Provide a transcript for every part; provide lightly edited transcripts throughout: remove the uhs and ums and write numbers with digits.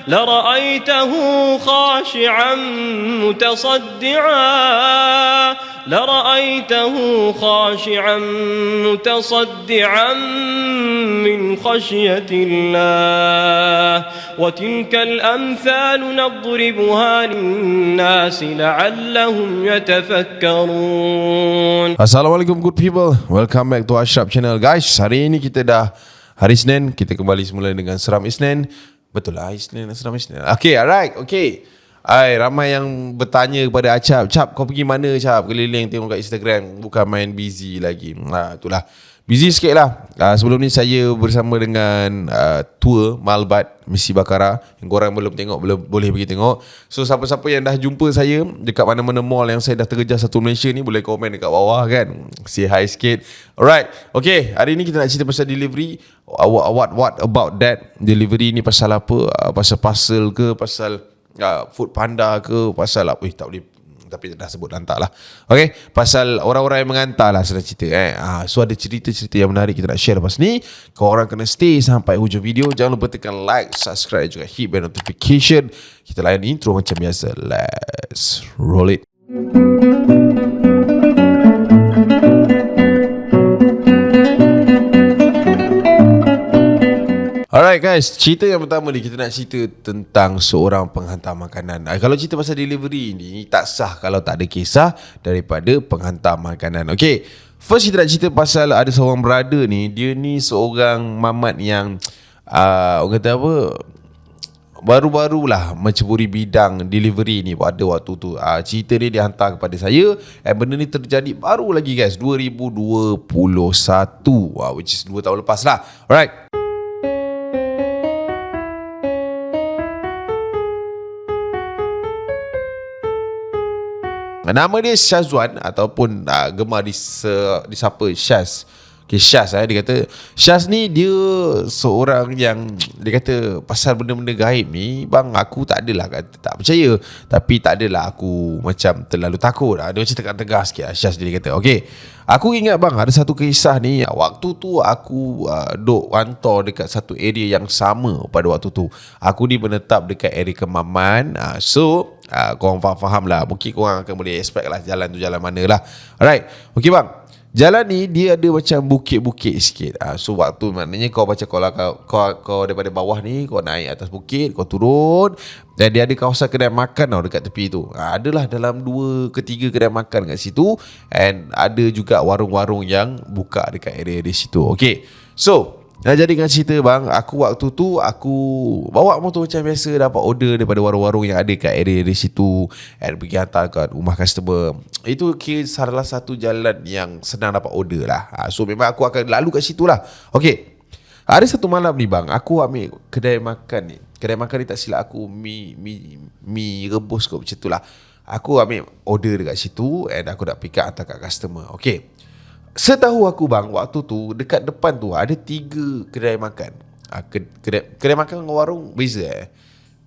لرأيته خاشعا متصدعا من خشية الله وتلك الأمثال نضربها للناس لعلهم يتفكرون. Assalamualaikum good people, welcome back to Ashraf channel guys. Hari ini kita dah hari Isnin, kita kembali semula dengan Seram Isnin. Betul lah, Isnin Seram Isnin. Okay, alright, okay. Ramai yang bertanya kepada Acap, Cap kau pergi mana Cap? Keliling tengok kat Instagram, bukan main busy lagi. Itulah, busy sikit lah. Sebelum ni saya bersama dengan tour Malbat Misi Bakara. Yang korang belum tengok, boleh pergi tengok. So siapa-siapa yang dah jumpa saya dekat mana-mana mall yang saya dah terjejas satu Malaysia ni, boleh komen dekat bawah kan, say hi sikit. Alright, okay, hari ni kita nak cerita pasal delivery. What about that? Delivery ni pasal apa? Pasal parcel ke? Pasal Food Panda ke? Pasal apa? Tak boleh, tapi dah sebut lantak lah. Okay, pasal orang-orang yang mengantar lah senang cerita. So ada cerita-cerita yang menarik kita nak share lepas ni. Korang kena stay sampai hujung video. Jangan lupa tekan like, subscribe, juga hit bell notification. Kita layan intro macam biasa. Let's roll it. Alright guys, cerita yang pertama ni kita nak cerita tentang seorang penghantar makanan. Kalau cerita pasal delivery ni tak sah kalau tak ada kisah daripada penghantar makanan. Okay, first kita nak cerita pasal ada seorang brother ni. Dia ni seorang mamat yang orang kata apa, baru-barulah menceburi bidang delivery ni pada waktu tu. Cerita ni dia hantar kepada saya, benda ni terjadi baru lagi guys, 2021, which is 2 tahun lepas lah. Alright, nama dia Syazwan ataupun gemar disapa Syaz. Okay, Syaz dia kata, Syaz ni dia seorang yang dia kata pasal benda-benda gaib ni, bang aku tak adalah kata tak percaya, tapi tak adalah aku macam terlalu takut. Dia macam tegas sikit Syaz dia kata. Okay, aku ingat bang ada satu kisah ni. Waktu tu aku duk hantar dekat satu area yang sama pada waktu tu. Aku ni menetap dekat area Kemaman. So korang faham lah, mungkin korang akan boleh expect lah jalan tu jalan mana lah. Alright, okay bang, jalan ni dia ada macam bukit-bukit sikit. So waktu maknanya kau baca kau daripada bawah ni, kau naik atas bukit, kau turun, dan dia ada kawasan kedai makan tau dekat tepi tu. Adalah dalam 2 ke 3 kedai makan kat situ, and ada juga warung-warung yang buka dekat area di situ. Okay, so nak jadikan cerita bang, aku waktu tu aku bawa motor macam biasa, dapat order daripada warung-warung yang ada kat area di situ, and pergi hantar kat rumah customer. Itu kira salah satu jalan yang senang dapat order lah. So memang aku akan lalu kat situ lah. Okay, ada satu malam ni bang, aku ambil kedai makan ni. Kedai makan ni tak silap aku mi rebus kot, macam tu lah. Aku ambil order dekat situ, and aku nak pick up hantar kat customer. Okay, setahu aku bang, waktu tu dekat depan tu ada 3 kedai makan. Kedai makan dengan warung beza.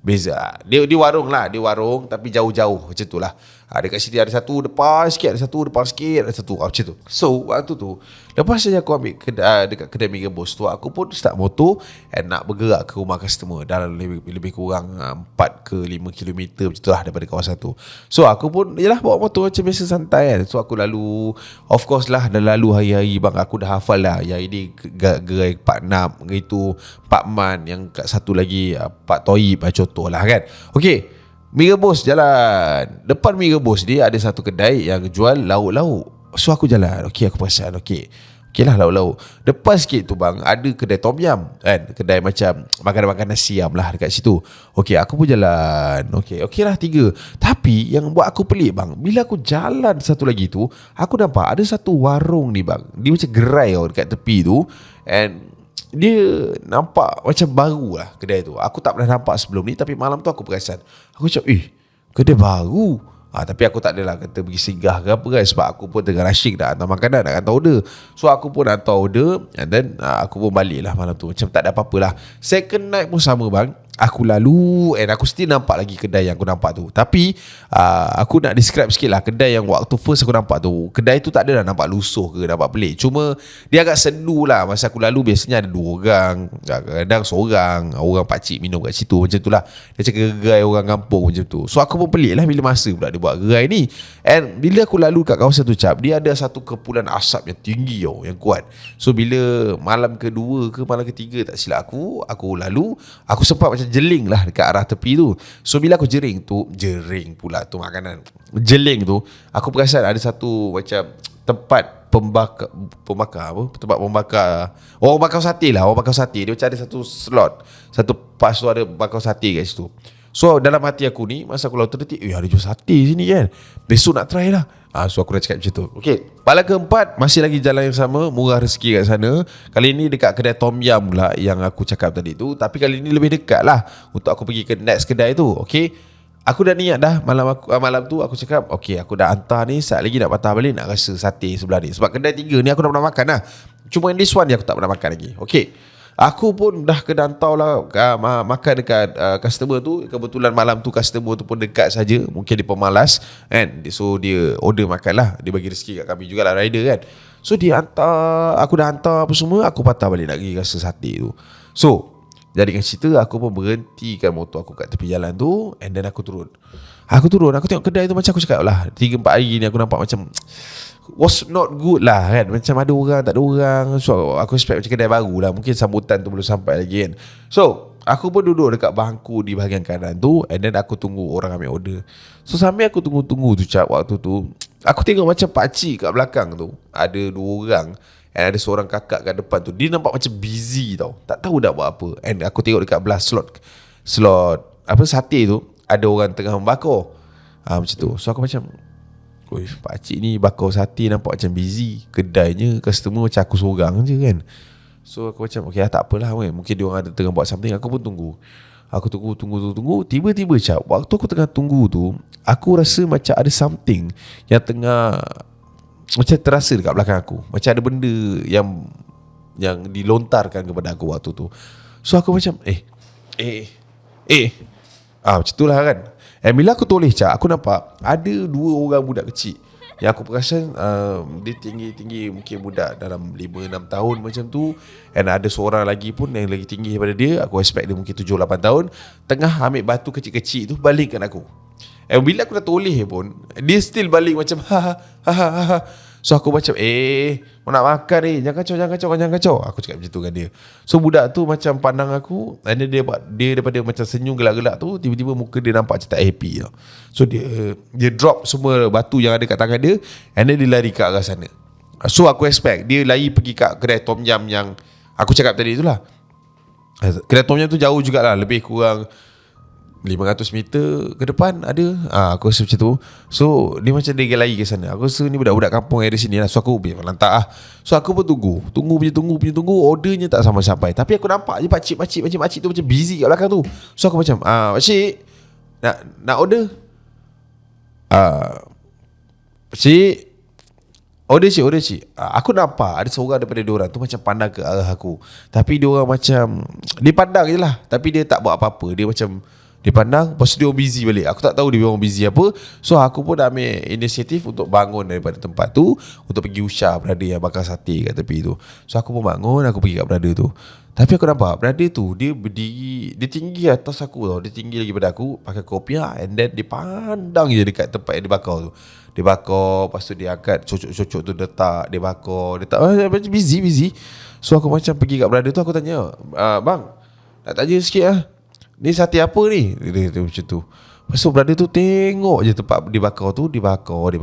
Beza. Dia warung lah, dia warung tapi jauh-jauh macam tu lah. Dekat sini ada satu depan sikit, ada satu depan sikit, ada satu macam tu. So waktu tu lepas saja aku ambil dekat kedai Mega Boss tu, aku pun start motor and nak bergerak ke rumah customer dalam lebih kurang 4 ke 5 km macam tu lah daripada kawasan tu. So aku pun yalah bawa motor macam biasa santai kan. So aku lalu, of course lah, dah lalu hari-hari bang, aku dah hafal lah yang ini gerai Pak Nap gitu, Pak Man, yang kat satu lagi Pak Toib contoh lah kan. Okay, Mega Boss jalan. Depan Mega Boss dia ada satu kedai yang jual lauk-lauk. So aku jalan. Okay, aku perasan. Okay lah lauk-lauk. Depan sikit tu bang ada kedai tom yum kan, kedai macam makan-makan nasi siam lah dekat situ. Okay, aku pun jalan. Okay lah 3. Tapi yang buat aku pelik bang, bila aku jalan satu lagi tu, aku nampak ada satu warung ni bang. Dia macam gerai dekat tepi tu, and dia nampak macam baru lah kedai tu. Aku tak pernah nampak sebelum ni, tapi malam tu aku perasan. Aku cakap, kedai baru. Tapi aku tak adalah kata pergi singgah ke apa kan, sebab aku pun tengah rushing nak hantar makanan, nak hantar order. So aku pun hantar order, and then aku pun balik lah malam tu. Macam tak ada apa-apa lah. Second night pun sama bang. aku lalu and aku still nampak lagi kedai yang aku nampak tu. Tapi aku nak describe sikit lah kedai yang waktu first aku nampak tu. Kedai tu tak ada dah nampak lusuh ke, nampak pelik. Cuma dia agak sendu lah. Masa aku lalu biasanya ada 2 orang, kadang seorang, orang pakcik minum kat situ macam tu lah. Dia cakap gerai orang kampung macam tu. So aku pun pelik lah bila masa pula dia buat gerai ni. And bila aku lalu kat kawasan tu cap, dia ada satu kepulan asap yang tinggi tau, yang kuat. So bila malam kedua ke malam ketiga tak silap aku lalu, aku sempat macam jeling lah dekat arah tepi tu. So bila aku jering pula tu makanan, jeling tu, aku perasan ada satu macam tempat pembakar apa? Tempat pembakar. Orang bakar sate lah, orang bakar sate. Dia macam ada satu slot, satu pas tu ada bakar sate kat situ. So dalam hati aku ni, masa aku lalu terdetik, ada jual sate sini kan, besok nak try lah. So aku dah cakap macam tu. Okay, malam keempat masih lagi jalan yang sama, murah rezeki kat sana. Kali ni dekat kedai Tom Yum pula yang aku cakap tadi tu. Tapi kali ni lebih dekat lah untuk aku pergi ke next kedai tu. Okay, aku dah niat dah malam tu aku cakap, okay, aku dah hantar ni, saat lagi nak patah balik nak rasa sate sebelah ni. Sebab kedai 3 ni aku dah pernah makan lah. Cuma yang this one ni aku tak pernah makan lagi. Okay, aku pun dah kena hantar lah makan dekat customer tu. Kebetulan malam tu customer tu pun dekat saja, mungkin dia pemalas kan. So dia order makan lah, dia bagi rezeki kat kami jugalah, rider kan. So dia hantar, aku dah hantar apa semua, aku patah balik nak pergi rasa sate tu. So jadikan cerita, aku pun berhentikan motor aku kat tepi jalan tu. And then aku turun, aku tengok kedai tu, macam aku cakap lah, 3-4 hari ni aku nampak macam was not good lah kan. Macam ada orang, tak ada orang. So aku expect macam kedai baru lah, mungkin sambutan tu belum sampai lagi kan. So aku pun duduk dekat bangku di bahagian kanan tu. And then aku tunggu orang ambil order. So sambil aku tunggu tu cap, waktu tu aku tengok macam pakcik kat belakang tu ada 2 orang. And ada seorang kakak kat depan tu, dia nampak macam busy tau, tak tahu dah buat apa. And aku tengok dekat belah slot apa sate tu, ada orang tengah membakar macam tu. So aku macam, pakcik ni bakar sate nampak macam busy. Kedainya customer macam aku seorang je kan. So aku macam, okay lah, tak apalah kan, mungkin dia orang ada tengah buat something. Aku pun tunggu. Aku tunggu. Tiba-tiba cap, waktu aku tengah tunggu tu, aku rasa macam ada something yang tengah macam terasa dekat belakang aku. Macam ada benda yang dilontarkan kepada aku waktu tu. So aku macam macam tu lah kan. Bila aku toleh cak, aku nampak ada 2 orang budak kecil yang aku perasan dia tinggi mungkin budak dalam 5-6 tahun macam tu. And ada seorang lagi pun yang lagi tinggi daripada dia. Aku expect dia mungkin 7-8 tahun, tengah ambil batu kecil-kecil tu balikkan aku. Bila aku dah toleh pun, dia still balik macam ha. So aku macam nak makan ni, jangan kacau. Aku cakap macam tu dengan dia. So budak tu macam pandang aku, and dia daripada macam senyum gelak-gelak tu, tiba-tiba muka dia nampak macam tak happy tau. So dia drop semua batu yang ada kat tangan dia, and dia lari ke arah sana. So aku expect dia lari pergi kat kedai Tom Yum yang aku cakap tadi tu lah. Kedai Tom Yum tu jauh jugalah, lebih kurang 500 meter ke depan ada. Aku rasa macam tu. So dia macam dia lari ke sana. Aku rasa ni budak-budak kampung yang ada sini lah. So aku biar lantak lah. So aku pun tunggu. Ordernya tak sampai-sampai. Tapi aku nampak je pakcik tu macam busy kat belakang tu. So aku macam pakcik nak order. Pakcik order cik. Aku nampak ada seorang daripada diorang tu macam pandang ke arah aku. Tapi diorang macam, dia pandang je lah, tapi dia tak buat apa-apa. Dia macam, dia pandang, lepas tu dia busy balik. Aku tak tahu dia orang busy apa. So aku pun dah ambil inisiatif untuk bangun daripada tempat tu, untuk pergi usah brother yang bakar sate kat tepi tu. So aku pun bangun, aku pergi kat brother tu. Tapi aku nampak brother tu, dia berdiri, dia tinggi atas aku tau. Dia tinggi lagi pada aku, pakai kopiah. And then dia pandang je dekat tempat yang dia bakar tu. Dia bakar, lepas tu dia angkat cocok-cocok tu letak. Dia bakar, dia tak, macam busy. So aku macam pergi kat brother tu, aku tanya, bang, nak tanya sikit lah, ni sate apa ni? Dia macam tu. Lepas tu brother tu tengok je tempat dia bakar tu. Dia bakar. Dia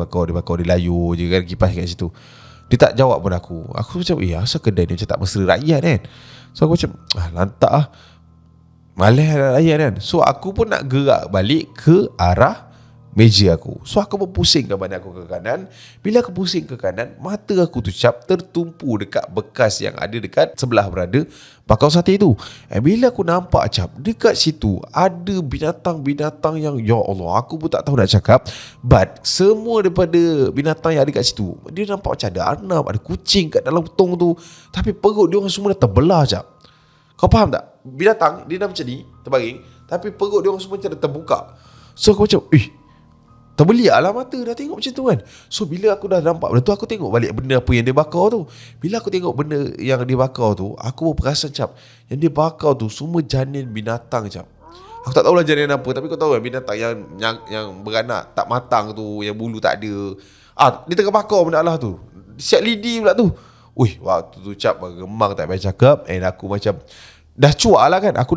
layu je kan, kipas kat situ. Dia tak jawab pun aku. Aku macam, asal kedai ni macam tak mesra rakyat kan. So aku macam, lantak lah, malas rakyat kan. So aku pun nak gerak balik ke arah meja aku. So aku pun pusingkan badan aku ke kanan. Bila aku pusing ke kanan, mata aku tu cap tertumpu dekat bekas yang ada dekat sebelah berada bakar sate tu. Bila aku nampak cap, dekat situ ada binatang-binatang yang, ya Allah, aku pun tak tahu nak cakap. But semua daripada binatang yang ada kat situ, dia nampak macam ada arnab, ada kucing kat dalam tong tu. Tapi perut dia orang semua dah terbelah cap. Kau faham tak? Binatang dia dah macam ni, terbaring, tapi perut dia orang semua macam terbuka. So aku macam terbeliak lah mata dah tengok macam tu kan. So bila aku dah nampak benda tu, aku tengok balik benda apa yang dia bakar tu. Bila aku tengok benda yang dia bakar tu, aku perasan cap, yang dia bakar tu semua janin binatang cap. Aku tak tahulah janin apa, tapi kau tahu kan binatang yang beranak tak matang tu, yang bulu tak ada. Dia tengah bakar benda Allah tu. Siap lidi pula tu. Waktu tu cap gemang tak payah cakap. And aku macam dah cuak lah kan. Aku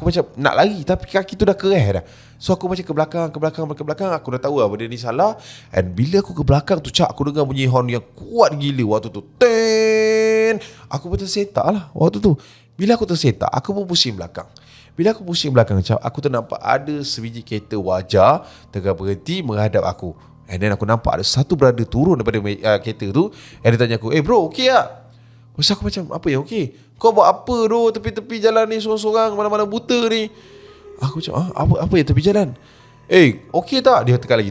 macam nak lari, tapi kaki tu dah kereh dah. So aku macam ke belakang. Aku dah tahu lah benda ni salah. And bila aku ke belakang tu cap, aku dengar bunyi horn yang kuat gila waktu tu. Ten. Aku pun tersetak lah waktu tu. Bila aku tersetak, aku pun pusing belakang. Bila aku pusing belakang cap, aku ternampak ada sebiji kereta wajah tengah berhenti menghadap aku. And then aku nampak ada satu brother turun daripada kereta tu. And dia tanya aku, bro, okey tak? Masa aku macam, apa yang okey? Kau buat apa tu tepi-tepi jalan ni sorang-sorang, mana-mana buta ni? Aku macam, apa yang tepi jalan? Okey tak? Dia tekan lagi,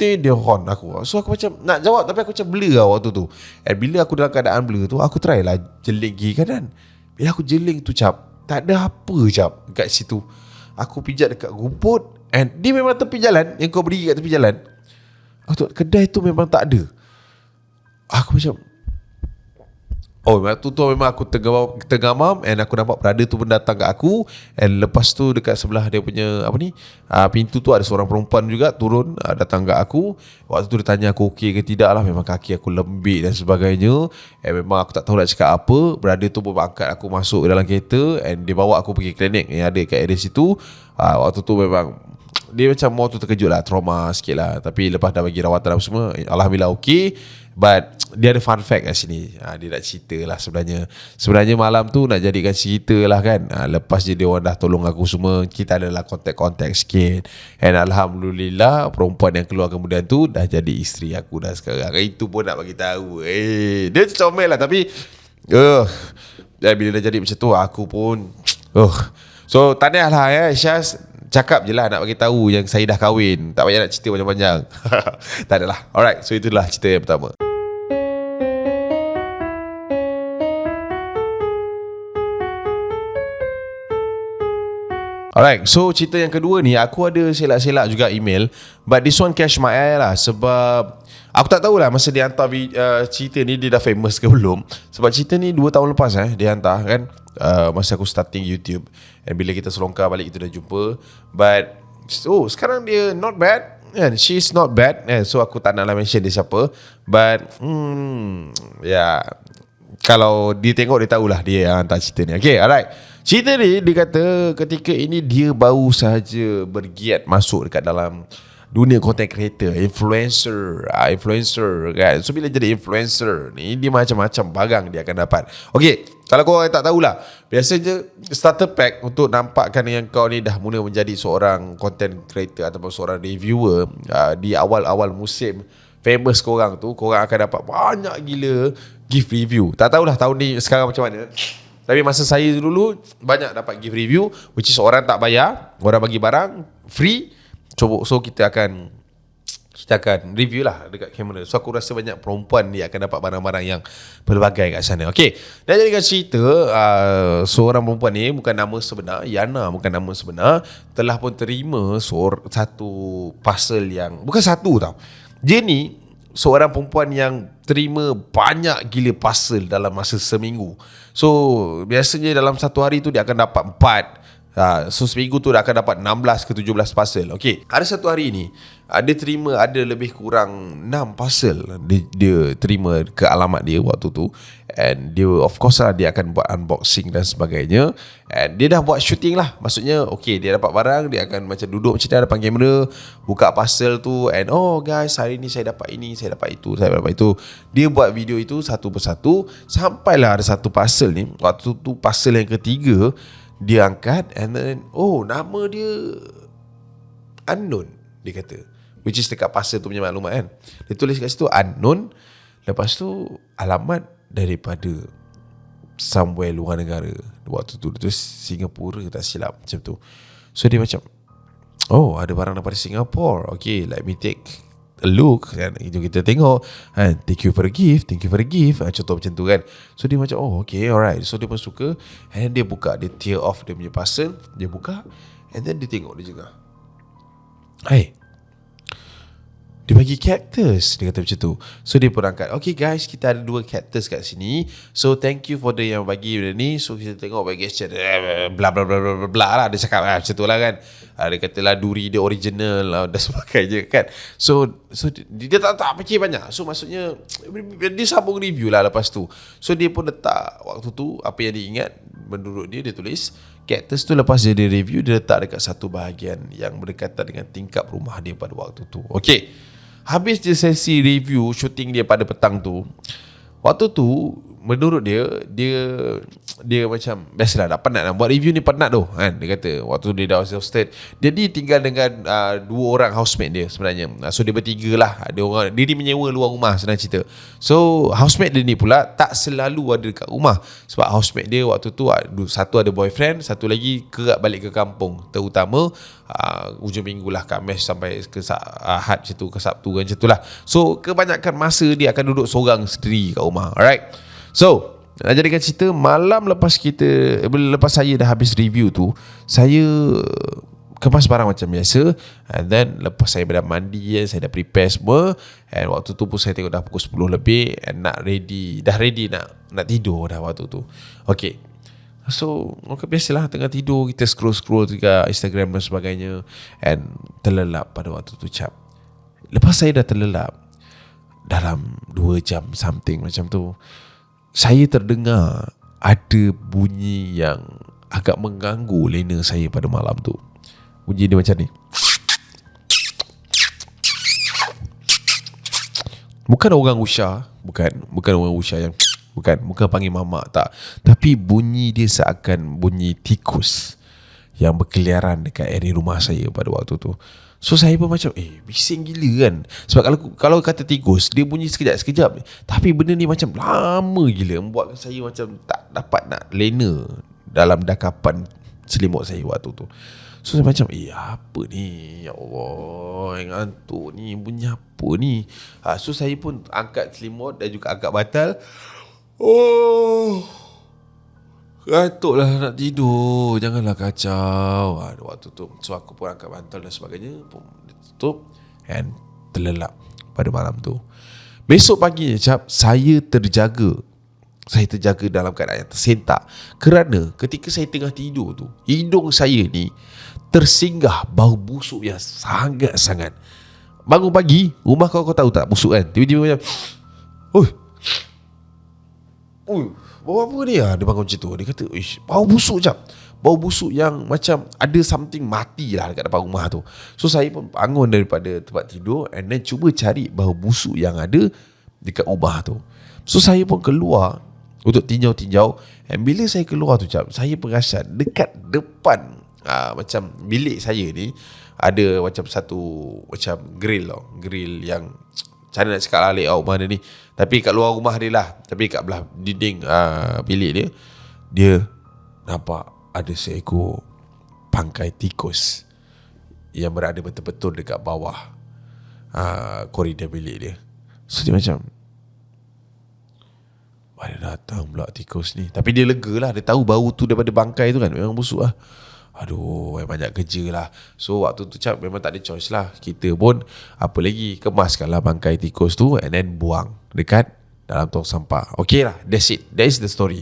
dia horn aku. So aku macam nak jawab, tapi aku macam blur lah waktu tu. And bila aku dalam keadaan blur tu, aku try lah jeling kiri kanan. Bila aku jeling tu cap, tak ada apa cap kat situ. Aku pijak dekat rumput. And dia memang tepi jalan, yang kau berdiri kat tepi jalan. Aku tu kedai tu memang tak ada. Aku macam tu memang aku tergamam. And aku nampak brother tu pun datang kat aku. And lepas tu dekat sebelah dia punya pintu tu ada seorang perempuan juga turun, datang kat aku. Waktu tu dia tanya aku okey ke tidak lah. Memang kaki aku lembik dan sebagainya. And memang aku tak tahu nak cakap apa. Brother tu pun angkat aku masuk dalam kereta. And dia bawa aku pergi klinik yang ada kat area situ. Waktu tu memang dia macam mau tu terkejut lah, trauma sikit lah. Tapi lepas dah bagi rawatan apa semua, alhamdulillah okey. But dia ada fun fact kat sini. Dia nak cerita lah sebenarnya malam tu nak jadikan cerita lah kan. Lepas je dia orang dah tolong aku semua, kita adalah kontak sikit. And alhamdulillah perempuan yang keluar kemudian tu dah jadi isteri aku dah sekarang. Itu pun nak bagi tahu. Dia comel lah, tapi bila dah jadi macam tu aku pun so tahniah lah Syaz. Cakap je lah nak bagi tahu yang saya dah kahwin. Tak payah nak cerita panjang-panjang. Tak adalah. Alright, so itulah cerita yang pertama. Alright, so cerita yang kedua ni, aku ada selak-selak juga email. But this one catch my eye lah. Sebab aku tak tahulah masa dia hantar cerita ni dia dah famous ke belum. Sebab cerita ni 2 tahun lepas dia hantar kan. Masa aku starting YouTube. And bila kita selongkar balik, kita dah jumpa. But sekarang dia not bad and she's not bad. So aku tak naklah mention dia siapa. But kalau dia tengok, dia tahulah dia yang hantar cerita ni. Okay, alright. Cerita ni dia kata ketika ini dia baru sahaja bergiat masuk dekat dalam dunia content creator, influencer kan. So bila jadi influencer ni, dia macam-macam barang dia akan dapat. Okay, kalau korang tak tahulah, biasanya starter pack untuk nampakkan yang kau ni dah mula menjadi seorang content creator ataupun seorang reviewer, di awal-awal musim famous korang tu, korang akan dapat banyak gila gift review. Tak tahulah tahun ni sekarang macam mana, tapi masa saya dulu banyak dapat gift review, which is orang tak bayar, orang bagi barang free. So kita akan review lah dekat kamera. So aku rasa banyak perempuan dia akan dapat barang-barang yang pelbagai kat sana. Okay, dan jadikan cerita, seorang perempuan ni, bukan nama sebenar, Yana bukan nama sebenar, telah pun terima satu parcel yang, bukan satu tau, dia ni seorang perempuan yang terima banyak gila parcel dalam masa seminggu. So biasanya dalam satu hari tu dia akan dapat 4. So seminggu tu dah akan dapat 16 ke 17 parcel. Okay, ada satu hari ni dia terima ada lebih kurang 6 parcel dia terima ke alamat dia waktu tu. And dia of course lah, dia akan buat unboxing dan sebagainya. And dia dah buat shooting lah. Maksudnya okay, dia dapat barang, dia akan macam duduk macam depan kamera, buka parcel tu. And guys, hari ni saya dapat ini, saya dapat itu, saya dapat itu. Dia buat video itu satu persatu. Sampailah ada satu parcel ni, waktu tu parcel yang ketiga, dia angkat and then nama dia unknown, dia kata, which is dekat parcel tu punya maklumat kan. Dia tulis kat situ unknown, lepas tu alamat daripada somewhere luar negara. Waktu tu dia tulis Singapura, tak silap macam tu. So dia macam ada barang daripada Singapore. Okay, let me take a look kan, itu kita tengok kan, thank you for the gift, contoh macam tu kan. So dia macam okay, alright. So dia pun suka, and dia buka, dia tear off dia punya parcel, dia buka, and then dia tengok, dia juga, dia bagi cactus. Dia kata macam tu. So dia pun angkat, okay guys, kita ada 2 cactus kat sini, so thank you for the yang bagi benda ni. So kita tengok bagi gesture bla bla bla bla bla lah. Dia cakap macam tu lah kan. Dia kata lah duri dia original lah, dan sebagainya kan. So dia tak fikir banyak. So maksudnya dia sambung review lah lepas tu. So dia pun letak waktu tu apa yang dia ingat. Menurut dia tulis cactus tu, lepas dia review, dia letak dekat satu bahagian yang berdekatan dengan tingkap rumah dia pada waktu tu. Okay, habis dia sesi review shooting dia pada petang tu, waktu tu menurut dia macam biasalah, dah penat lah buat review ni, penat tu kan. Dia kata waktu dia dah exhausted, jadi tinggal dengan 2 orang housemate dia sebenarnya. So dia bertiga lah, ada orang dia menyewa luar rumah senang cerita. So housemate dia ni pula tak selalu ada dekat rumah, sebab housemate dia waktu tu satu ada boyfriend, satu lagi kerap balik ke kampung, terutama hujung minggu lah, Khamis sampai ke Ahad macam tu, ke Sabtu kan, macam tu lah. So kebanyakan masa dia akan duduk seorang sendiri kat rumah. Alright, so nak jadikan cerita, malam lepas saya dah habis review tu, saya kemas barang macam biasa, and then lepas saya dah mandi, saya dah prepare semua, and waktu tu pun saya tengok dah pukul 10 lebih, and dah ready nak tidur dah waktu tu. Okay, so biasalah tengah tidur kita scroll juga Instagram dan sebagainya, and terlelap pada waktu tu cap. Lepas saya dah terlelap dalam 2 jam something macam tu, saya terdengar ada bunyi yang agak mengganggu lena saya pada malam tu. Bunyi dia macam ni. Bukan orang usha, bukan orang usha yang bukan panggil mamak, tak. Tapi bunyi dia seakan bunyi tikus yang berkeliaran dekat area rumah saya pada waktu tu. So saya pun macam bising gila kan. Sebab kalau kata tikus, dia bunyi sekejap, tapi benda ni macam lama gila, membuatkan saya macam tak dapat nak lena dalam dakapan selimut saya waktu tu. So saya macam apa ni, ya Allah, yang ngantuk ni, bunyi apa ni. So saya pun angkat selimut dan juga angkat bantal. Ngantuk lah nak tidur, janganlah kacau. Waktu tu, so aku pun angkat bantal dan sebagainya, pun tutup and terlelap pada malam tu. Besok paginya cap, saya terjaga dalam keadaan yang tersentak, kerana ketika saya tengah tidur tu, hidung saya ni tersinggah bau busuk yang sangat-sangat. Bangun pagi, rumah kau tahu tak busuk kan, tiba-tiba macam bau apa ni? Dia bangun macam tu. Dia kata, bau busuk jap. Bau busuk yang macam ada something mati lah dekat depan rumah tu. So saya pun bangun daripada tempat tidur, and then cuba cari bau busuk yang ada dekat rumah tu. So saya pun keluar untuk tinjau-tinjau, and bila saya keluar tu jap, saya perasan dekat depan macam bilik saya ni ada macam satu macam grill yang cara nak cakap lah layout mana ni, tapi kat luar rumah dia lah, tapi kat belah dinding bilik dia nampak ada seekor bangkai tikus yang berada betul-betul dekat bawah koridor bilik dia. So dia macam, mana datang pula tikus ni. Tapi dia lega lah, dia tahu bau tu daripada bangkai tu kan, memang busuk lah. Aduh, banyak kerja lah. So waktu tu cap memang tak ada choice lah. Kita pun apa lagi, kemaskanlah bangkai tikus tu and then buang dekat dalam tong sampah. Okay lah, that's it. That is the story.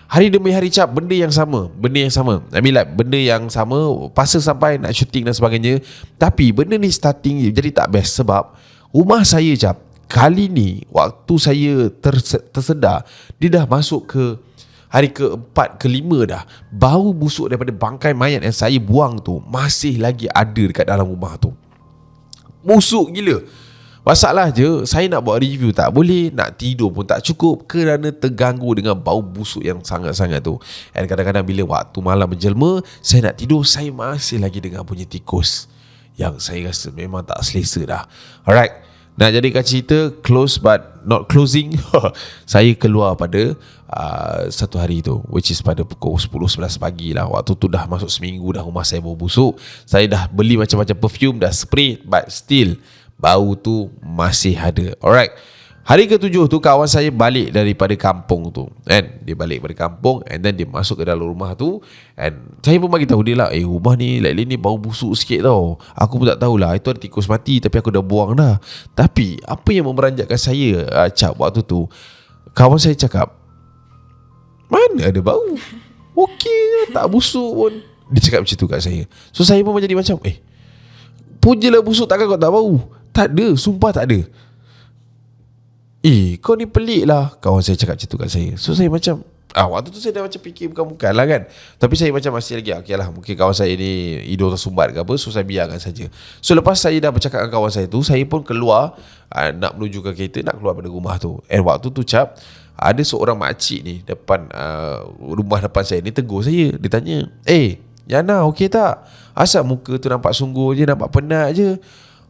Hari demi hari cap, benda yang sama. I mean like, benda yang sama, pasal sampai nak shooting dan sebagainya. Tapi benda ni starting jadi tak best, sebab rumah saya cap, kali ni waktu saya tersedar, dia dah masuk ke hari ke-4, ke-5 dah. Bau busuk daripada bangkai mayat yang saya buang tu masih lagi ada dekat dalam rumah tu. Busuk gila. Masalah je, saya nak buat review tak boleh, nak tidur pun tak cukup, kerana terganggu dengan bau busuk yang sangat-sangat tu. Dan kadang-kadang bila waktu malam menjelma, saya nak tidur, saya masih lagi dengar bunyi tikus yang saya rasa memang tak selesa dah. Alright, nak jadikan cerita close but not closing. Saya keluar pada satu hari tu, which is pada pukul 10-11 pagi lah. Waktu tu dah masuk seminggu dah rumah saya bau busuk. Saya dah beli macam-macam perfume, dah spray, but still bau tu masih ada. Alright. Hari ke-7 tu kawan saya balik daripada kampung tu, kan? Dia balik daripada kampung and then dia masuk ke dalam rumah tu, and saya pun bagi tahu dia lah, rumah ni lately ni bau busuk sikit tau. Aku pun tak tahulah itu ada tikus mati, tapi aku dah buang dah. Tapi apa yang memeranjatkan saya Cap waktu tu, kawan saya cakap, mana ada bau, okey je, tak busuk pun. Dia cakap macam tu kat saya. So saya pun jadi macam, pujalah busuk, takkan kau tak bau? Tak ada, sumpah tak ada. Kau ni pelik lah, kawan saya cakap macam tu kat saya. So saya macam, waktu tu saya dah macam fikir bukan-bukan lah kan. Tapi saya macam masih lagi, okay lah, mungkin kawan saya ni hidung tersumbat ke apa, so saya biarkan saja. So lepas saya dah bercakap dengan kawan saya tu, saya pun keluar, nak menuju ke kereta, nak keluar dari rumah tu. And waktu tu Cap, ada seorang makcik ni depan rumah depan saya ni tegur saya. Dia tanya, Yana okey tak? Asal muka tu nampak sungguh je, nampak penat je.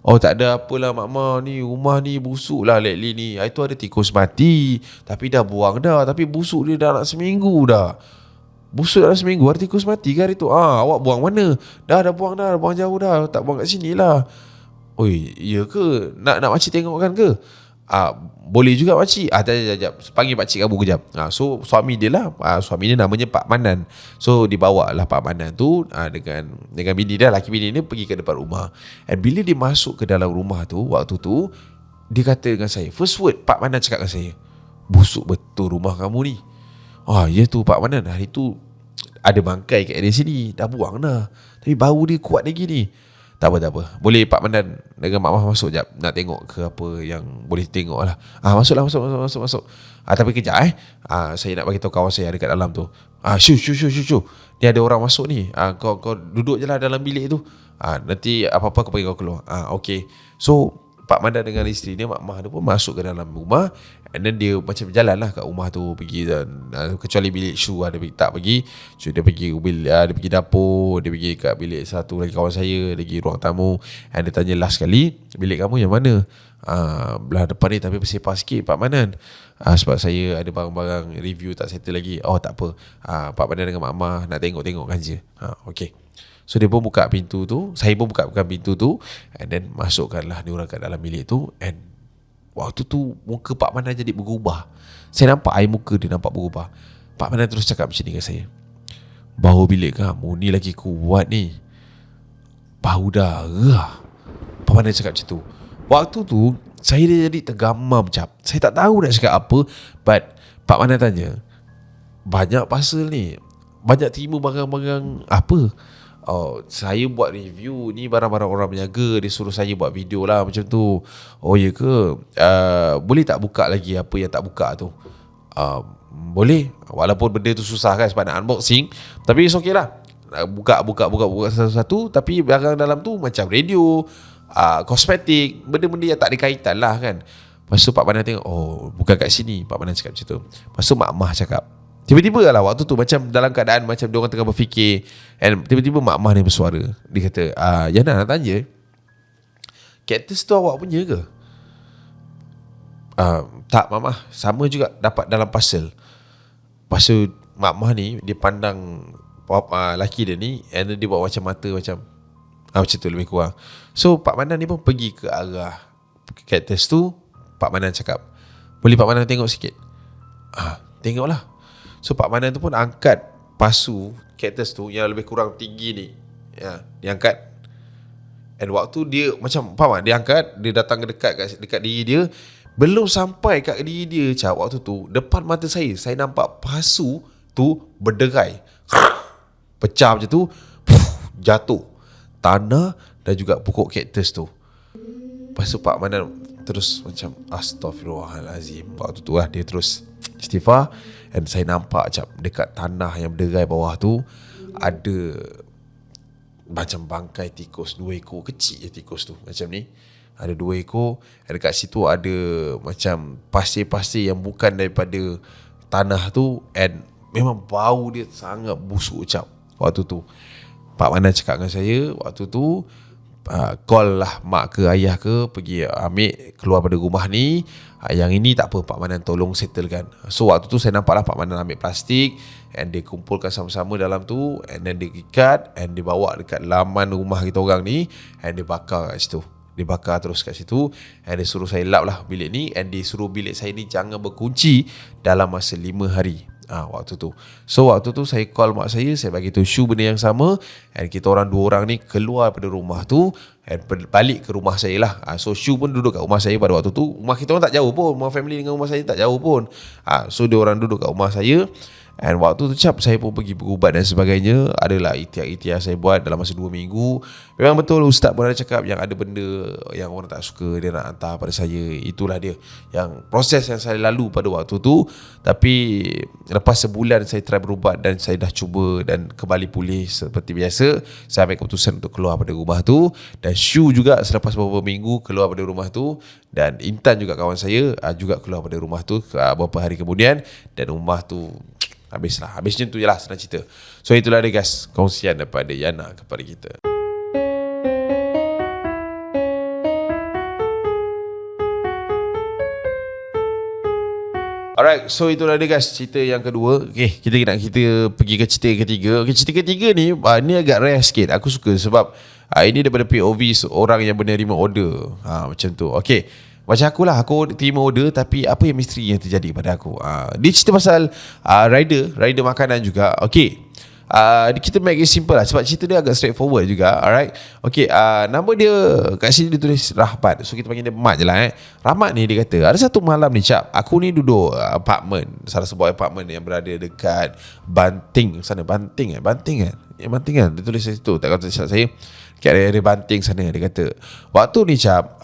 Oh tak ada apalah Mak Ma, ni rumah ni busuk lah lately ni. Itu ada tikus mati, tapi dah buang dah. Tapi busuk dia dah nak seminggu dah. Busuk dah seminggu, ada tikus mati ke hari tu? Awak buang mana? Dah buang dah, buang jauh dah. Tak buang kat sini lah. Oi, iya ke? Nak makcik tengokkan ke? Boleh juga makcik. Sekejap, panggil pakcik kamu kejap. So suami dia lah, suami dia namanya Pak Manan. So dibawa lah Pak Manan tu dengan bini dia, laki bini dia pergi ke depan rumah. And bila dia masuk ke dalam rumah tu, waktu tu dia kata dengan saya, first word Pak Manan cakap dengan saya, busuk betul rumah kamu ni. Ya tu Pak Manan, hari tu ada bangkai kat area sini, dah buang dah, tapi bau dia kuat lagi ni. Tak apa. Boleh Pak Mandan dengan Mak Mah masuk jap, nak tengok ke apa yang boleh tengok lah. Masuk. Tapi kejap saya nak bagi tahu kawan saya ada kat dalam tu. Shu. Ni ada orang masuk ni. Kau duduk je lah dalam bilik tu. Nanti apa-apa kau panggil kau keluar. Okay. So Pak Mandan dengan isteri dia, Mak Mah dia pun masuk ke dalam rumah. And then dia macam berjalan lah kat rumah tu, pergi dan kecuali bilik Shu dia tak pergi. So dia pergi dia pergi dapur, dia pergi kat bilik satu lagi kawan saya, lagi ruang tamu. And dia tanya last kali, bilik kamu yang mana? Belah depan ni, tapi bersepah sikit Pak Manan. Sebab saya ada barang-barang review tak settle lagi. Tak apa, Pak Manan dengan Mak Mah nak tengok-tengokkan je. Okay. So dia pun buka pintu tu, saya pun buka pintu tu, and then masukkanlah diorang kat dalam bilik tu. And waktu tu muka Pak Manan jadi berubah. Saya nampak air muka dia nampak berubah. Pak Manan terus cakap macam ni kat saya, bau bilik kamu ni lagi kuat ni, bau darah. Pak Manan cakap macam tu. Waktu tu saya dah jadi tergamam Cap. Saya tak tahu nak cakap apa. But Pak Manan tanya, banyak pasal ni, banyak terima barang-barang apa? Saya buat review ni barang-barang orang berniaga, dia suruh saya buat video lah macam tu. Ya ke? Boleh tak buka lagi apa yang tak buka tu? Boleh. Walaupun benda tu susah kan sebab nak unboxing, tapi it's okay lah. Buka satu-satu. Tapi barang dalam tu macam radio, kosmetik, benda-benda yang tak ada kaitan lah kan. Lepas tu Pak Manan tengok, bukan kat sini. Pak Manan cakap macam tu. Lepas tu Mak Mah cakap, tiba-tiba lah waktu tu macam dalam keadaan macam diorang tengah berfikir, and tiba-tiba Mak Mah ni bersuara. Dia kata, Yana nak tanya, cactus tu awak punya ke? Tak Mak Mah, sama juga dapat dalam parcel. Lepas tu Mak Mah ni dia pandang laki dia ni, and dia buat macam mata macam macam tu lebih kurang. So Pak Manan ni pun pergi ke arah cactus tu. Pak Manan cakap, boleh Pak Manan tengok sikit? Tengoklah. So Pak Manan tu pun angkat pasu cactus tu yang lebih kurang tinggi ni, dia angkat. And waktu dia macam, faham tak? Dia angkat, dia datang dekat diri dia. Belum sampai kat diri dia Cap, waktu tu depan mata saya nampak pasu tu berderai, pecah macam tu, jatuh tanah dan juga pokok cactus tu. Lepas tu Pak Manan terus macam Astaghfirullahalazim. Waktu tu lah dia terus istighfar. And saya nampak Cap, dekat tanah yang berderai bawah tu ada macam bangkai tikus 2 ekor. Kecil je tikus tu, macam ni. Ada 2 ekor. And dekat situ ada macam pasir-pasir yang bukan daripada tanah tu. And memang bau dia sangat busuk Cap. Waktu tu Pak Manan cakap dengan saya, waktu tu call lah mak ke ayah ke, pergi ambil keluar pada rumah ni. Yang ini tak apa, Pak Manan tolong settlekan. So waktu tu saya nampak lah Pak Manan ambil plastik, and dia kumpulkan sama-sama dalam tu, and then dia ikat, and dia bawa dekat laman rumah kita orang ni, and dia bakar kat situ. Dia bakar terus kat situ, and dia suruh saya lap lah bilik ni, and dia suruh bilik saya ni jangan berkunci dalam masa 5 hari. Waktu tu. So waktu tu saya call mak saya bagi tahu Shu benda yang sama, and kita orang 2 orang ni keluar pada rumah tu and balik ke rumah saya lah. So Shu pun duduk kat rumah saya pada waktu tu. Rumah kita orang tak jauh pun, rumah family dengan rumah saya tak jauh pun. So dia orang duduk kat rumah saya. And waktu tu cap saya pun pergi berubat dan sebagainya. Adalah ikhtiar-ikhtiar saya buat dalam masa 2 minggu. Memang betul ustaz pun ada cakap yang ada benda yang orang tak suka dia nak hantar pada saya. Itulah dia yang proses yang saya lalu pada waktu tu. Tapi lepas sebulan saya try berubat dan saya dah cuba dan kembali pulih seperti biasa. Saya ambil keputusan untuk keluar pada rumah tu. Dan Shu juga selepas beberapa minggu keluar pada rumah tu. Dan Intan juga kawan saya juga keluar pada rumah tu beberapa hari kemudian. Dan rumah tu habis macam tu je lah, senang cerita. So itulah dia guys, kongsian daripada Yana kepada kita. Alright, so itulah dia guys, cerita yang kedua. Okay, kita pergi ke cerita ketiga. Okay, cerita ketiga ni agak rare sikit. Aku suka sebab ini daripada POV seorang yang menerima order. Macam tu. Okay, macam akulah, aku terima order tapi apa yang misteri yang terjadi pada aku. Dia cerita pasal rider makanan juga. Okay, kita make it simple lah sebab cerita dia agak straightforward juga. Alright. Okay, nama dia kat sini dia tulis Rahmat. So kita panggil dia Mat je lah. Rahmat ni dia kata, ada satu malam ni cap, aku ni duduk apartment, salah sebuah apartment yang berada dekat Banting sana. Banting kan? Dia tulis situ, tak kata silap saya. Kat area Banting sana. Dia kata waktu ni cap,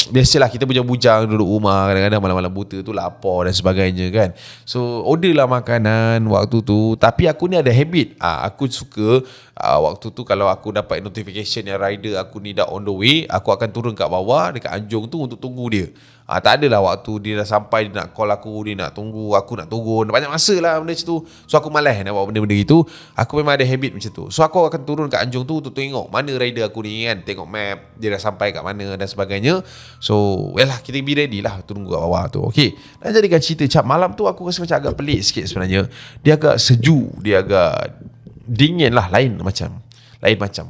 biasalah kita bujang-bujang duduk rumah, kadang-kadang malam-malam buta tu lapar dan sebagainya kan. So order lah makanan waktu tu. Tapi aku ni ada habit, aku suka waktu tu kalau aku dapat notification yang rider aku ni dah on the way, aku akan turun kat bawah dekat anjung tu untuk tunggu dia. Tak adalah waktu dia dah sampai dia nak call aku, dia nak tunggu, aku nak turun, banyak masa lah benda macam tu. So aku malas nak buat benda-benda gitu. Aku memang ada habit macam tu. So aku akan turun kat anjung tu untuk tengok mana rider aku ni kan, tengok map dia dah sampai kat mana dan sebagainya. So kita be ready lah, tunggu kat bawah tu. Okay, dan jadikan cerita cap, malam tu aku rasa macam agak pelik sikit sebenarnya. Dia agak sejuk, dia agak dingin lah, lain macam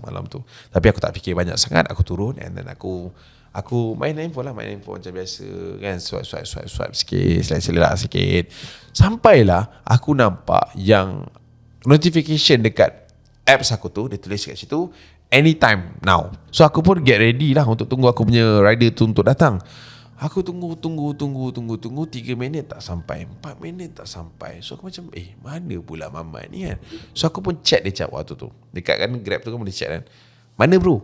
malam tu. Tapi aku tak fikir banyak sangat. Aku turun and then aku main handphone macam biasa kan, swipe sikit, selera sikit. Sampailah aku nampak yang notification dekat apps aku tu, dia tulis kat situ anytime now. So aku pun get ready lah untuk tunggu aku punya rider tu untuk datang. Aku tunggu 3 minit tak sampai, 4 minit tak sampai. So aku macam mana pula Mamat ni kan. So aku pun chat dia cap waktu tu. Dekat kan Grab tu kan boleh chat kan, mana bro,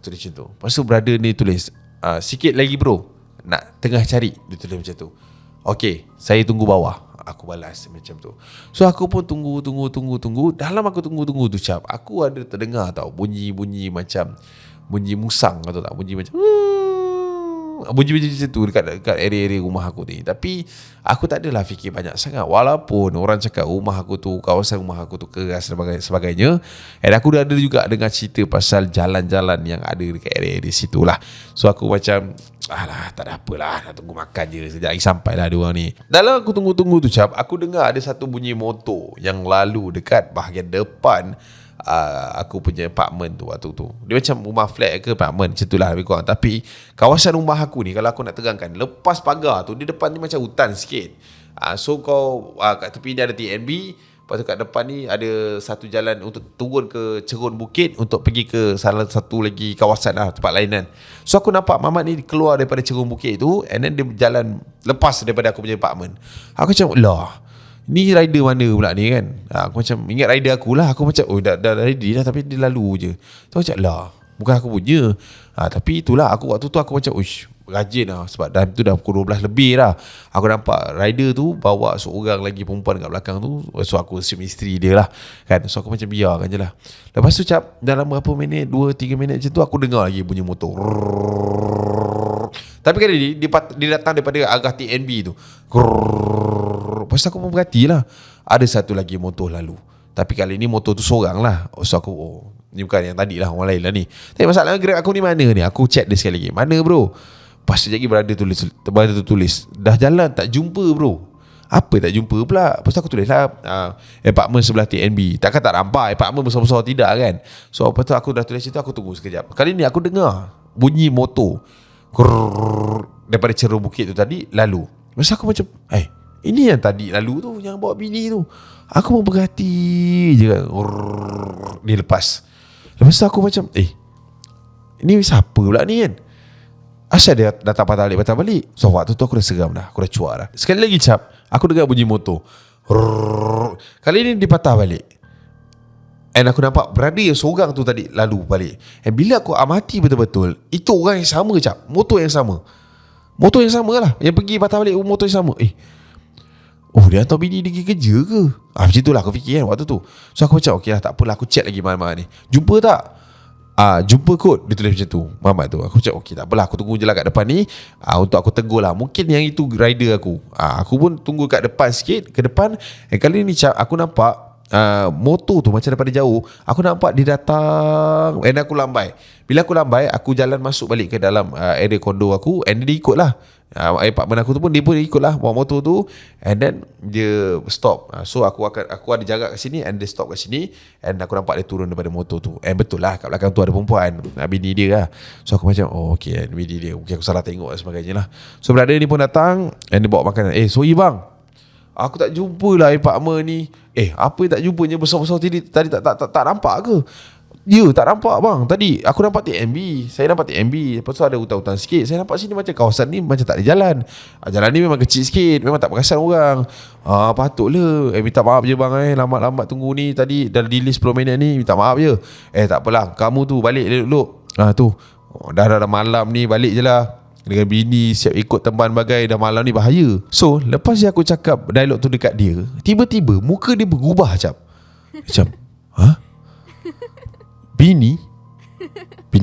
tulis macam tu. Lepas tu brother ni tulis sikit lagi bro, nak tengah cari, dia tulis macam tu. Okay, saya tunggu bawah, aku balas macam tu. So aku pun tunggu. Dalam aku tunggu tu cap, aku ada terdengar tau bunyi macam bunyi musang atau tak, bunyi macam bunyi macam tu dekat area-area rumah aku ni. Tapi aku tak adalah fikir banyak sangat. Walaupun orang cakap rumah aku tu, kawasan rumah aku tu keras dan sebagainya. Dan aku dah ada juga dengar cerita pasal jalan-jalan yang ada dekat area di situ lah. So aku macam tak ada apalah, nak tunggu makan je, sekejap lagi sampai lah diorang ni. Dalam aku tunggu tu cap, aku dengar ada satu bunyi motor yang lalu dekat bahagian depan aku punya apartment tu waktu tu. Dia macam rumah flat ke apartment, macam tu lah lebih kurang. Tapi kawasan rumah aku ni, kalau aku nak terangkan, lepas pagar tu, di depan ni macam hutan sikit. So kau kat tepi ni ada TNB. Lepas tu kat depan ni ada satu jalan untuk turun ke cerun bukit untuk pergi ke salah satu lagi kawasan lah, tempat lain kan. So aku nampak Mamat ni keluar daripada cerun bukit tu, and then dia berjalan lepas daripada aku punya apartment. Aku macam ni rider mana pula ni kan. Aku macam ingat rider aku lah. Aku macam dah ready dah, tapi dia lalu je. Tu macam bukan aku punya. Tapi itulah, waktu tu aku macam rajin lah. Sebab dah tu dah pukul 12 lebih lah. Aku nampak rider tu bawa seorang lagi perempuan kat belakang tu. So aku assume isteri dia lah kan. So aku macam biarkan je lah. Lepas tu cap, dalam berapa minit, 2-3 minit macam tu, aku dengar lagi bunyi motor. Tapi kali ni dia datang daripada arah TNB tu. Lepas tu aku pun perhatilah, ada satu lagi motor lalu. Tapi kali ni motor tu seorang lah. So aku ni bukan yang tadi lah, orang lain lah ni. Tapi masalahnya Grab aku ni mana ni? Aku check dia sekali lagi, mana bro? Lepas tu lagi brother tu tulis dah jalan tak jumpa bro. Apa tak jumpa pula? Lepas tu aku tulis lah apartment sebelah TNB. Takkan tak nampak apartment besar-besar, tidak kan. So lepas tu aku dah tulis situ, aku tunggu sekejap. Kali ni aku dengar bunyi motor daripada ceruk bukit tu tadi lalu. Masa aku macam ini yang tadi lalu tu, yang bawa bini tu. Aku pun berhati je kan. Dia lepas. Lepas tu aku macam ini siapa pula ni kan. Asal dia datang patah balik. So waktu tu aku dah seram dah. Aku dah cuak dah. Sekali lagi cap, aku dengar bunyi motor. Kali ni dia patah balik. And aku nampak berada yang seorang tu tadi lalu balik. And bila aku amati betul-betul, itu orang yang sama cap. Motor yang sama lah. Yang pergi patah balik motor yang sama. Dia hantar bini dia pergi kerja ke? Macam tu lah aku fikir kan waktu tu. So aku macam okay lah, tak apalah, aku check lagi malam ni. Jumpa tak? Jumpa kot. Dia tulis macam tu Mamat tu. Aku cakap okay tak apalah, aku tunggu je lah kat depan ni, untuk aku tegur lah. Mungkin yang itu rider aku. Aku pun tunggu kat depan sikit. Ke depan. Kali ni aku nampak motor tu macam daripada jauh. Aku nampak dia datang. And aku lambai. Bila aku lambai, aku jalan masuk balik ke dalam area kondo aku. And dia ikut lah. Apartment aku tu pun dia pun ikut lah bawa motor tu. And then dia stop. So aku ada jarak kat sini, and dia stop kat sini. And aku nampak dia turun daripada motor tu. And betul lah kat belakang tu ada perempuan, bini dia lah. So aku macam okay, bini dia. Mungkin aku salah tengok dan sebagainya lah. So brother ni pun datang, and dia bawa makanan. Sorry bang, aku tak jumpa lah apartment ni. Apa yang tak jumpanya besar-besar tadi tak nampak ke? Ya, tak nampak bang. Tadi aku nampak TMB. Saya nampak TMB. Lepas tu ada hutan-hutan sikit. Saya nampak sini macam kawasan ni macam tak ada jalan. Jalan ni memang kecil sikit. Memang tak perasan orang. Patutlah. Minta maaf je bang. Lambat-lambat tunggu ni. Tadi dah delay 10 minit ni. Minta maaf je. Tak apalah. Kamu tu balik dulu. Tu. Dah malam ni, balik je lah. Dengan bini siap ikut teman bagai. Dah malam ni bahaya. So lepas je aku cakap dialog tu dekat dia, tiba-tiba muka dia berubah cap. Macam Bini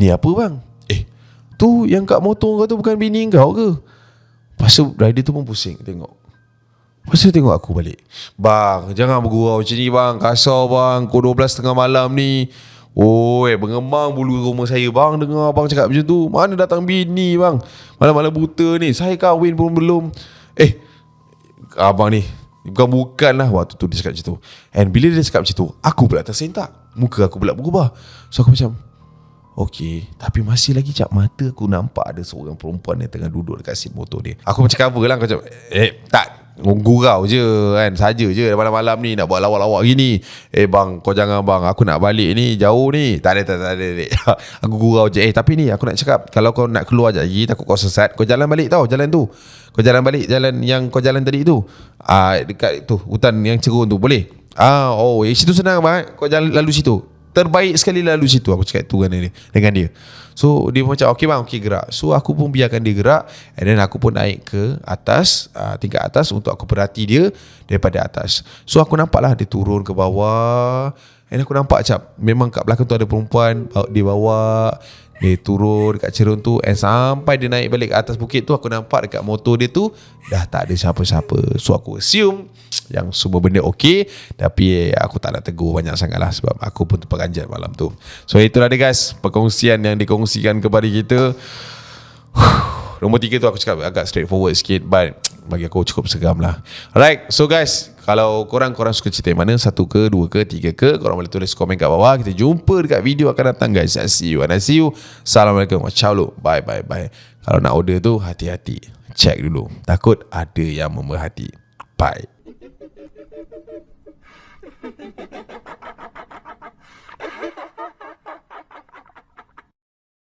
apa bang? Tu yang kat motor kau tu bukan bini kau ke? Lepas tu rider tu pun pusing tengok. Lepas tu tengok aku balik. Bang, jangan bergurau macam ni bang. Kasar bang. Pukul 12 tengah malam ni. Bergemang bulu rumah saya bang. Dengar abang cakap macam tu. Mana datang bini bang? Malam-malam buta ni. Saya kahwin pun belum. Abang ni Bukan lah. Waktu tu dia cakap macam tu. And bila dia cakap macam tu, aku pula tersentak. Muka aku pula berubah. So aku macam okay, tapi masih lagi cap mata aku nampak ada seorang perempuan yang tengah duduk dekat seat motor dia. Aku macam cover lah. Aku macam tak, gurau je kan, saja je malam-malam ni nak buat lawak-lawak gini. Bang, kau jangan bang, aku nak balik ni, jauh ni. Tak ada. Aku gurau je. Tapi ni aku nak cakap, kalau kau nak keluar je lagi, takut kau sesat, kau jalan balik tau, jalan tu. Kau jalan balik jalan yang kau jalan tadi tu. Dekat tu hutan yang cerun tu, boleh? Situ senang bang. Kau jalan lalu situ. Terbaik sekali lalu situ. Aku cakap tu dengan dia. So dia macam okay bang, okay gerak. So aku pun biarkan dia gerak. And then aku pun naik ke atas, tingkat atas, untuk aku perhati dia daripada atas. So aku nampak lah dia turun ke bawah. And aku nampak cap, memang kat belakang tu ada perempuan. Dia bawa, dia turun dekat cerun tu. And sampai dia naik balik ke atas bukit tu, aku nampak dekat motor dia tu dah tak ada siapa-siapa. So aku assume yang semua benda okey. Tapi aku tak nak tegur banyak sangat lah, sebab aku pun terperanjat malam tu. So itulah dia guys, perkongsian yang dikongsikan kepada kita. Nombor 3 tu aku cakap agak straightforward sikit, but bagi aku cukup seram lah. Alright, so guys, kalau korang suka cerita yang mana, 1 ke, 2 ke, 3 ke, korang boleh tulis komen kat bawah. Kita jumpa dekat video akan datang guys. I see you. Assalamualaikum. Ciao lu. Bye. Kalau nak order tu, hati-hati, check dulu, takut ada yang memerhati. Bye.